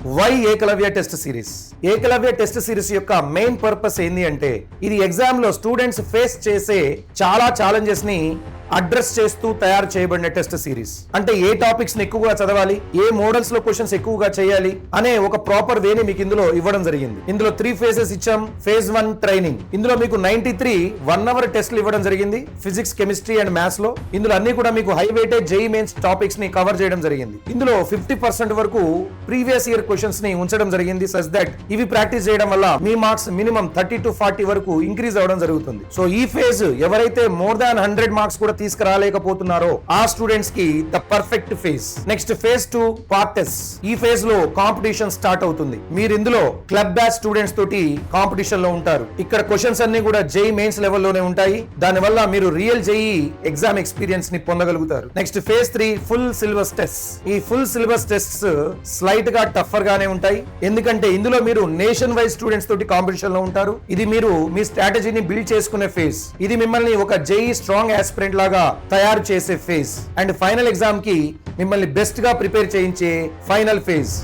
Why Eklavya test series. Eklavya test series యొక్క main purpose ఏంది అంటే, ఇది ఎగ్జామ్ లో స్టూడెంట్స్ ఫేస్ చేసే చాలా ఛాలెంజెస్ ని అడ్రస్ చేస్తూ తయారు చేయబడిన టెస్ట్ సిరీస్. అంటే ఏ టాపిక్స్ ని ఎక్కువగా చదవాలి, ఏ మోడల్స్ లో క్వశ్చన్స్ ఎక్కువగా చేయాలి అనే ఒక ప్రాపర్ వేని మీకు ఇందులో ఇవ్వడం జరిగింది. ఇందులో 3 phases ఇచ్చాం. Phase 1 training. ఇందులో మీకు 93 1 hour టెస్ట్లు ఇవ్వడం జరిగింది ఫిజిక్స్, కెమిస్ట్రీ అండ్ మ్యాథ్స్ లో. ఇందులో అన్ని కూడా మీకు high weightage JEE mains topics ని కవర్ చేయడం జరిగింది. ఇందులో 50% వరకు ప్రీవియస్ ఇయర్ క్వశ్చన్స్ ని ఉంచడం జరిగింది, సచ్ దట్ ఇవి ప్రాక్టీస్ చేయడం వల్ల మీ మార్క్స్ మినిమం 30 to 40 వరకు ఇంక్రీజ్ అవడం జరుగుతుంది. సో ఈ ఫేజ్ ఎవరైతే మోర్ దాన్ 100 మార్క్స్ కూడా తీసుకురాలేకపోతున్నారో ఆ స్టూడెంట్స్ కి the perfect phase. Next phase 2 part test. ఈ ఫేజ్ లో కాంపిటీషన్ స్టార్ట్ అవుతుంది. మీరు ఇందులో క్లబ్ బ్యాచ్ స్టూడెంట్స్ తోటి కాంపిటీషన్ లో ఉంటారు. ఇక్కడ క్వశ్చన్స్ అన్ని కూడా జేఈ మెయిన్స్ లెవెల్లోనే ఉంటాయి. దాని వల్ల మీరు రియల్ జేఈ ఎగ్జామ్ ఎక్స్పీరియన్స్ ని పొందగలుగుతారు. Next phase 3 full syllabus test. ఈ ఫుల్ సిలబస్ టెస్ట్స్ స్లైట్ గా టఫర్ గానే ఉంటాయి, ఎందుకంటే ఇందులో మీరు నేషన్ వైజ్ స్టూడెంట్స్ తోటి కాంపిటీషన్ లో ఉంటారు. ఇది మీరు మీ స్ట్రాటజీని బిల్డ్ చేసుకునే ఫేజ్. ఇది మిమ్మల్ని ఒక జేఈ స్ట్రాంగ్ ఆస్పిరెంట్ లాగా తయారు చేసే ఫేజ్. అండ్ ఫైనల్ ఎగ్జామ్ కి మిమ్మల్ని బెస్ట్ గా ప్రిపేర్ చేయించే ఫైనల్ ఫేజ్.